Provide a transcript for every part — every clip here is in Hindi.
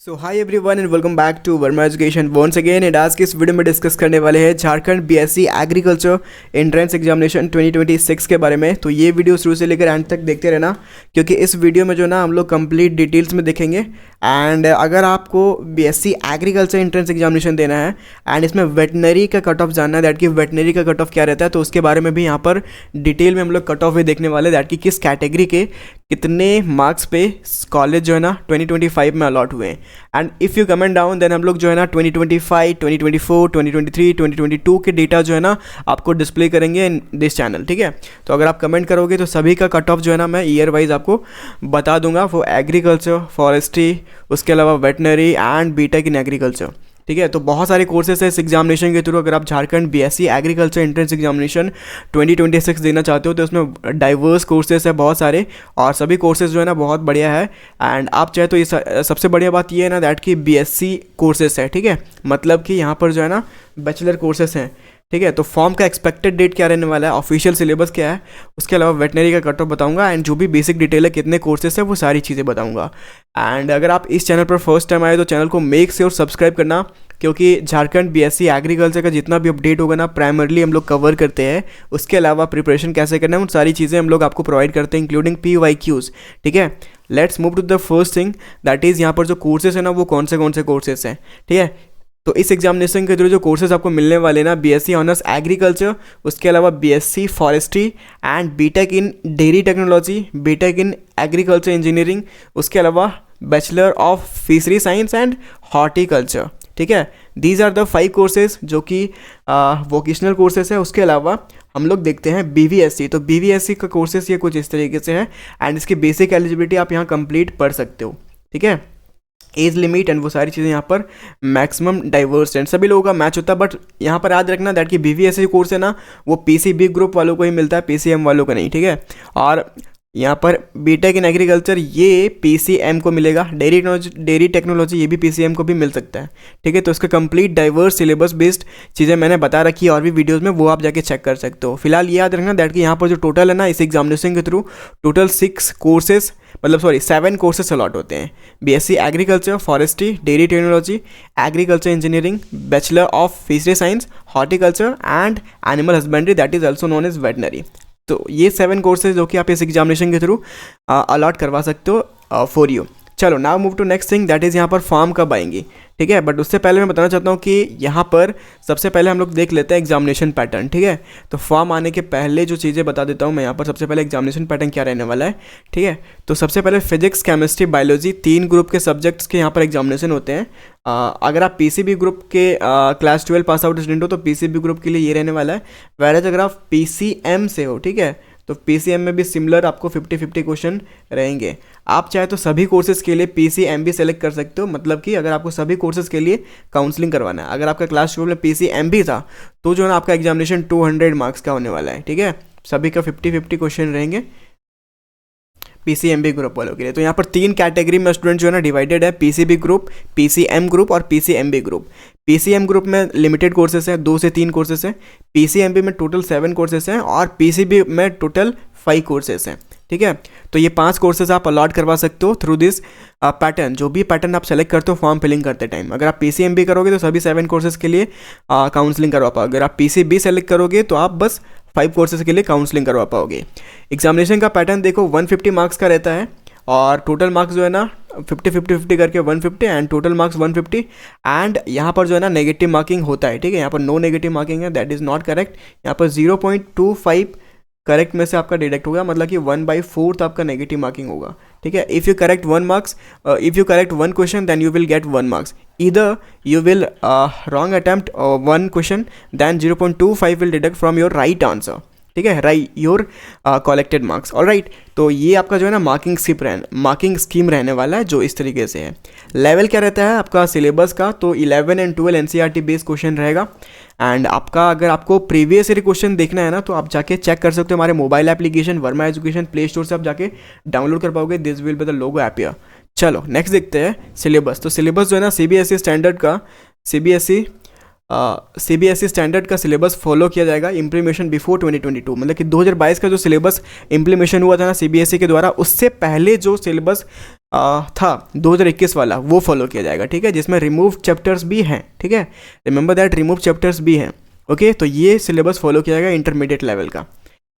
So hi everyone and welcome back to Verma education once again. And आज की इस वीडियो में डिस्कस करने वाले हैं Jharkhand BSc agriculture entrance examination 2026 के बारे में। तो ये वीडियो शुरू से लेकर एंड तक देखते रहना, क्योंकि इस वीडियो में जो ना हम लोग कंप्लीट डिटेल्स में देखेंगे। एंड अगर आपको बीएससी एग्रीकल्चर एंट्रेंस एग्जामिनेशन देना है एंड इसमें वेटनरी का कट ऑफ जानना है, दैट की वेटनरी का कट ऑफ क्या रहता है, तो उसके बारे में भी यहाँ पर डिटेल में हम लोग कट ऑफ भी देखने वाले, दैट की किस कैटेगरी के कितने मार्क्स पे कॉलेज जो है ना 2025 में अलॉट हुए हैं। And if you comment down then हम लोग जो है ना 2025, 2024, 2023, 2022 के डेटा जो है ना आपको डिस्प्ले करेंगे इन दिस चैनल, ठीक है। तो अगर आप कमेंट करोगे तो सभी का कट ऑफ जो है ना मैं ईयर वाइज आपको बता दूंगा फॉर एग्रीकल्चर, फॉरेस्ट्री, उसके अलावा veterinary and BTech in agriculture, ठीक है। तो बहुत सारे कोर्सेस है इस एग्जामिनेशन के थ्रू। अगर आप Jharkhand BSc agriculture entrance examination 2026 देना चाहते हो तो उसमें डाइवर्स कोर्सेस है बहुत सारे, और सभी कोर्सेज जो है ना बहुत बढ़िया है। एंड आप चाहे तो ये सबसे बढ़िया बात ये है ना दैट कि बीएससी कोर्सेस है, ठीक है, मतलब कि यहाँ पर जो है ना बैचलर कोर्सेस हैं, ठीक है। तो फॉर्म का एक्सपेक्टेड डेट क्या रहने वाला है, ऑफिशियल सिलेबस क्या है, उसके अलावा वेटनरी का कट ऑफ बताऊंगा, एंड जो भी बेसिक डिटेल है कितने कोर्सेस है वो सारी चीज़ें बताऊंगा। एंड अगर आप इस चैनल पर फर्स्ट टाइम आए तो चैनल को मेक श्योर सब्सक्राइब करना, क्योंकि झारखंड बीएससी एग्रीकल्चर का जितना भी अपडेट होगा ना प्राइमरली हम लोग कवर करते हैं। उसके अलावा प्रिपरेशन कैसे करना है उन सारी चीज़ें हम लोग आपको प्रोवाइड करते हैं, इंक्लूडिंग PYQs, ठीक है। Let's move to the first thing, that is यहाँ पर जो कोर्सेज है ना वो कौन से कोर्सेज हैं, ठीक है। तो इस एग्जामिनेशन के थ्रू जो कोर्सेज आपको मिलने वाले ना, बीएससी ऑनर्स एग्रीकल्चर, उसके अलावा BSc forestry and BTech in dairy technology, BTech in agriculture engineering, उसके अलावा bachelor of fishery science and horticulture, ठीक है। दीज आर द 5 कोर्सेज जो कि वोकेशनल कोर्सेज है। उसके अलावा हम लोग देखते हैं BVSC। तो BVSC का कोर्सेज ये कुछ इस तरीके से है, एंड इसकी बेसिक एलिजिबिलिटी आप यहाँ कंप्लीट पढ़ सकते हो, ठीक है। एज लिमिट एंड वो सारी चीज़ें यहाँ पर मैक्सिमम डाइवर्स एंड सभी लोगों का मैच होता है। बट यहाँ पर याद रखना दैट कि BVSC कोर्स है ना वो PCB ग्रुप वालों को ही मिलता है, PCM वालों को नहीं, ठीक है। और यहाँ पर बीटेक इन एग्रीकल्चर ये PCM को मिलेगा, डेयरी टेक्नोलॉजी ये भी PCM को भी मिल सकता है, ठीक है। तो इसका कंप्लीट डाइवर्स सिलेबस बेस्ड चीज़ें मैंने बता रखी है और भी वीडियोस में, वो आप जाके चेक कर सकते हो। फिलहाल ये याद रखना दैट कि यहाँ पर जो टोटल है ना इस एग्जामिनेशन के थ्रू टोटल 7 कोर्सेस अलॉट होते हैं। BSC agriculture, forestry, dairy technology, agriculture engineering, bachelor of fishery science, horticulture and animal husbandry, that is also known as veterinary. तो ये 7 कोर्सेज जो कि आप इस एग्जामिनेशन के थ्रू अलॉट करवा सकते हो फॉर यू। चलो now move to next thing, that is यहाँ पर फॉर्म कब आएंगी, ठीक है। बट उससे पहले मैं बताना चाहता हूँ कि यहाँ पर सबसे पहले हम लोग देख लेते हैं एग्जामिनेशन पैटर्न, ठीक है। तो फॉर्म आने के पहले जो चीज़ें बता देता हूँ मैं यहाँ पर, सबसे पहले एग्जामिनेशन पैटर्न क्या रहने वाला है, ठीक है। तो सबसे पहले फिजिक्स, केमिस्ट्री, बायोलॉजी 3 ग्रुप के सब्जेक्ट्स के यहाँ पर एग्जामिनेशन होते हैं। अगर आप PCB ग्रुप के क्लास 12 पास आउट स्टूडेंट हो तो PCB ग्रुप के लिए ये रहने वाला है। वैराज अगर आप PCM से हो, ठीक है, तो PCM में भी सिमिलर आपको 50-50 क्वेश्चन रहेंगे। आप चाहे तो सभी कोर्सेज के लिए PCM भी सेलेक्ट कर सकते हो, मतलब कि अगर आपको सभी कोर्सेज के लिए काउंसलिंग करवाना है, अगर आपका क्लास 12 में PCM भी था तो जो है ना आपका एग्जामिनेशन 200 मार्क्स का होने वाला है, ठीक है। सभी का 50-50 क्वेश्चन रहेंगे PCMB ग्रुप वालों के लिए। तो यहाँ पर 3 कैटेगरी में स्टूडेंट जो है ना डिवाइडेड है, PCB ग्रुप, PCM ग्रुप और PCMB ग्रुप। PCM ग्रुप में लिमिटेड कोर्सेस है, 2 से 3 कोर्सेस हैं। PCMB में टोटल 7 कोर्सेस हैं और PCB में टोटल 5 कोर्सेस हैं, ठीक है। तो ये 5 कोर्सेज आप अलॉट करवा सकते हो थ्रू दिस पैटर्न, जो भी पैटर्न आप सेलेक्ट करते हो फॉर्म फिलिंग करते टाइम। अगर आप PCMB करोगे तो सभी 7 कोर्सेज के लिए काउंसलिंग करवा पाओगे। अगर आप PCB सेलेक्ट करोगे तो आप बस 5 कोर्सेज के लिए काउंसलिंग करवा पाओगे। एग्जामिनेशन का पैटर्न देखो 150 मार्क्स का रहता है, और टोटल मार्क्स जो है ना 50-50 करके 150 एंड टोटल मार्क्स 150। एंड यहाँ पर जो है ना नेगेटिव मार्किंग होता है, ठीक है। यहाँ पर नो नेगेटिव मार्किंग है, दैट इज़ नॉट करेक्ट। यहाँ पर 0.25 करेक्ट में से आपका डिडक्ट होगा, मतलब कि 1/4 आपका नेगेटिव मार्किंग होगा, ठीक है। If you correct 1 question then you will get 1 marks. Either you will wrong attempt 1 question then 0.25 will deduct from your right answer, ठीक है, योर कलेक्टेड मार्क्स, ऑलराइट। तो ये आपका जो है ना मार्किंग स्कीम रहने वाला है जो इस तरीके से है। लेवल क्या रहता है आपका सिलेबस का, तो 11 एंड 12 NCERT बेस्ड क्वेश्चन रहेगा। एंड आपका अगर आपको प्रीवियस ईयर क्वेश्चन देखना है ना तो आप जाके चेक कर सकते हो हमारे mobile application Verma education play store से आप जाके डाउनलोड कर पाओगे। This will be the logo app here. चलो नेक्स्ट देखते हैं सिलेबस। तो सिलेबस जो है ना CBSE स्टैंडर्ड का CBSE स्टैंडर्ड का सिलेबस फॉलो किया जाएगा इम्प्लीमेशन बिफोर 2022, मतलब कि 2022 का जो सिलेबस इम्प्लीमेशन हुआ था ना CBSE के द्वारा, उससे पहले जो सिलेबस था 2021 वाला, वो फॉलो किया जाएगा, ठीक है, जिसमें रिमूव चैप्टर्स भी हैं, ठीक है, रिमेंबर दैट रिमूव चैप्टर्स भी हैं। ओके, तो ये सिलेबस फॉलो किया जाएगा इंटरमीडिएट लेवल का।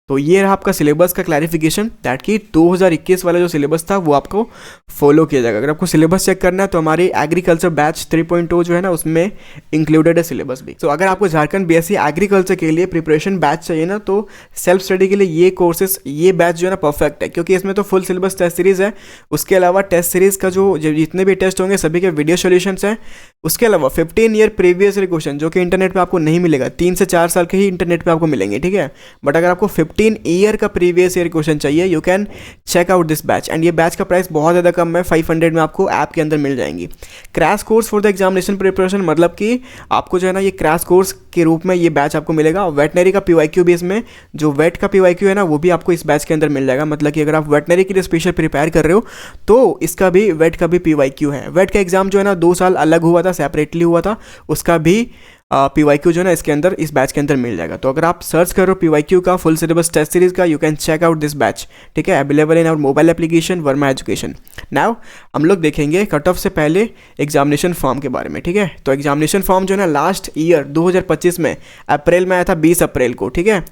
तो ये रहा आपका सिलेबस का क्लैरिफिकेशन, दैट कि 2021 वाला जो सिलेबस था वो आपको फॉलो किया जाएगा। अगर आपको सिलेबस चेक करना है तो हमारी एग्रीकल्चर बैच 3.0 जो है ना उसमें इंक्लूडेड है सिलेबस भी। तो अगर आपको झारखंड बीएससी एग्रीकल्चर के लिए प्रिपरेशन बैच चाहिए ना, तो सेल्फ स्टडी के लिए ये कोर्सेज, ये बैच जो है ना परफेक्ट है, क्योंकि इसमें तो फुल सिलेबस टेस्ट सीरीज़ है, उसके अलावा टेस्ट सीरीज़ का जो जितने भी टेस्ट होंगे सभी के वीडियो सोल्यूशंस हैं, उसके अलावा 15 ईयर प्रीवियस ईयर क्वेश्चन जो कि इंटरनेट पे आपको नहीं मिलेगा, 3 से 4 साल के ही इंटरनेट पे आपको मिलेंगे, ठीक है। बट अगर आपको 15 ईयर का प्रीवियस ईयर क्वेश्चन चाहिए, you can check out this batch. And ये बैच का प्राइस बहुत ज़्यादा कम है, 500 में आपको ऐप के अंदर मिल जाएंगी। Crash course for the examination preparation, मतलब कि आपको जो है ना ये क्रैश कोर्स के रूप में ये बैच आपको मिलेगा। वेटनरी का पीवाईक्यू भी इसमें, जो वेट का पीवाईक्यू है ना वो भी आपको इस बैच के अंदर मिल जाएगा। मतलब कि अगर आप वेटनरी के लिए स्पेशल प्रिपेयर कर रहे हो तो इसका भी वेट का भी पीवाईक्यू है। वेट का एग्जाम जो है ना 2 साल अलग हुआ था, सेपरेटली हुआ था, उसका भी पीवाईक्यू जो है ना इसके अंदर, इस बैच के अंदर मिल जाएगा। तो अगर आप सर्च करो पीवाईक्यू का फुल सिलेबस टेस्ट सीरीज का, you can check out this batch, ठीक है, available in our mobile application Verma education. Now हम लोग देखेंगे कट ऑफ से पहले एग्जामिनेशन फॉर्म के बारे में, ठीक है। तो एग्जामिनेशन फॉर्म जो है ना लास्ट ईयर 2025 में अप्रैल में आया था, 20 अप्रैल को, ठीक है,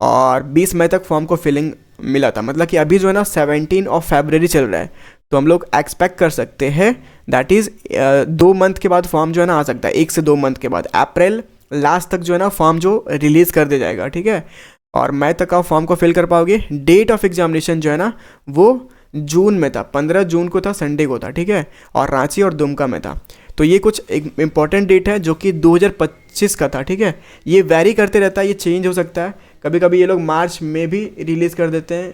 और 20 मई तक फॉर्म को फिलिंग मिला था। मतलब कि अभी जो है ना 17 ऑफ फरवरी चल रहा है, तो हम लोग एक्सपेक्ट कर सकते हैं दैट इज़ 2 मंथ के बाद फॉर्म जो है ना आ सकता है, 1 से 2 मंथ के बाद, अप्रैल लास्ट तक जो है ना फॉर्म जो रिलीज़ कर दिया जाएगा, ठीक है, और मई तक आप फॉर्म को फिल कर पाओगे। डेट ऑफ एग्जामिनेशन जो है ना वो जून में था, 15 जून को था, संडे को था, ठीक है, और रांची और दुमका में था। तो ये कुछ एक इंपॉर्टेंट डेट है जो कि 2025 का था, ठीक है। ये वैरी करते रहता है, ये चेंज हो सकता है, कभी कभी ये लोग मार्च में भी रिलीज़ कर देते हैं,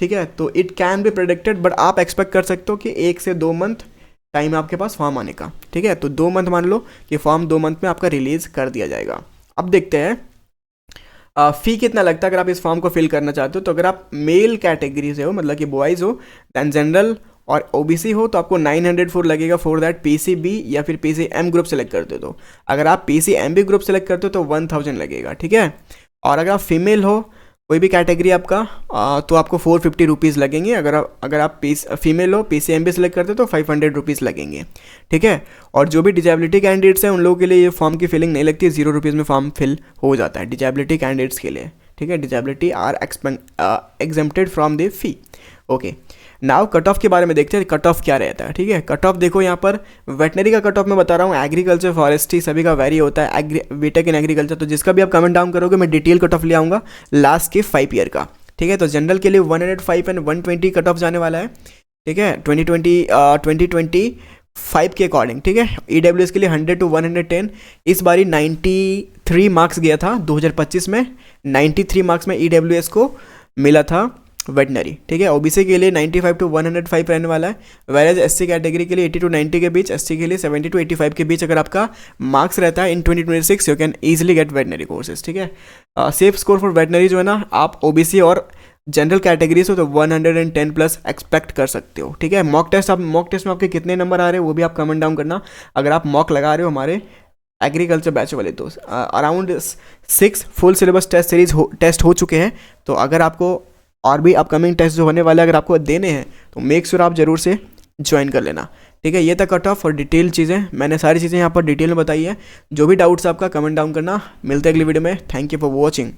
ठीक है। तो it can be predicted, but आप एक्सपेक्ट कर सकते हो कि 1 से 2 मंथ टाइम है आपके पास फॉर्म आने का, ठीक है। तो 2 मंथ मान लो कि फॉर्म 2 मंथ में आपका रिलीज़ कर दिया जाएगा। अब देखते हैं फ़ी कितना लगता है अगर आप इस फॉर्म को फिल करना चाहते हो। तो अगर आप मेल कैटेगरी से हो, मतलब कि बॉयज़ हो, दैन जनरल और ओबीसी हो, तो आपको 904 लगेगा फॉर दैट पीसीबी या फिर पीसीएम ग्रुप सेलेक्ट करते हो। तो अगर आप पीसीएमबी ग्रुप सेलेक्ट करते हो तो 1000 लगेगा, ठीक है। और अगर आप फीमेल हो, कोई भी कैटेगरी आपका, तो आपको 450 रुपीज़ लगेंगे। अगर आप फीमेल हो, पीसीएमबी सेलेक्ट करते हो तो 500 रुपीज़ लगेंगे, ठीक है। और जो भी डिजेबिलिटी कैंडिडेट्स हैं उन लोगों के लिए ये फॉर्म की फिलिंग नहीं लगती, 0 रुपीज़ में फॉर्म फिल हो जाता है डिजेबिलिटी कैंडिडेट्स के लिए, ठीक है। Disability are exempted from the fee. Okay, now cut off के बारे में देखते हैं कट ऑफ क्या रहता है, ठीक है। कट ऑफ देखो यहाँ पर वेटनरी का कट ऑफ मैं बता रहा हूँ, एग्रीकल्चर फॉरेस्ट्री सभी का वेरी होता है, बीटेक इन एग्रीकल्चर। तो जिसका भी आप कमेंट डाउन करोगे मैं डिटेल कट ऑफ ले आऊँगा लास्ट के 5 ईयर का, ठीक है। तो जनरल के लिए 105 एंड 120 कट ऑफ जाने वाला है, ठीक है, 2025 के अकॉर्डिंग, ठीक है। ईडब्ल्यूएस के लिए 100 to 110, इस बारी 93 मार्क्स गया था 2025 में, 93 मार्क्स में ईडब्ल्यूएस को मिला था वेटनरी, ठीक है। ओबीसी के लिए 95 to 105 रहने वाला है, वैरेज एससी कैटेगरी के लिए 80 to 90 के बीच, एसटी के लिए 70 to 85 के बीच अगर आपका मार्क्स रहता है इन 2026 you can easily get veterinary courses, ठीक है। सेफ स्कोर फॉर वेटनरी जो है ना, आप ओबीसी और जनरल कैटेगरीज हो तो 110 प्लस एक्सपेक्ट कर सकते हो, ठीक है। मॉक टेस्ट में आपके कितने नंबर आ रहे हैं वो भी आप कमेंट डाउन करना। अगर आप मॉक लगा रहे हो हमारे एग्रीकल्चर बैच वाले तो around 6 full syllabus test series test हो चुके हैं। तो अगर आपको और भी अपकमिंग टेस्ट जो होने वाले अगर आपको देने हैं तो मेक श्योर आप जरूर से ज्वाइन कर लेना, ठीक है। ये था कट ऑफ और डिटेल चीज़ें, मैंने सारी चीज़ें यहाँ पर डिटेल में बताई है। जो भी डाउट्स आपका कमेंट डाउन करना। मिलते हैं अगली वीडियो में। Thank you for watching.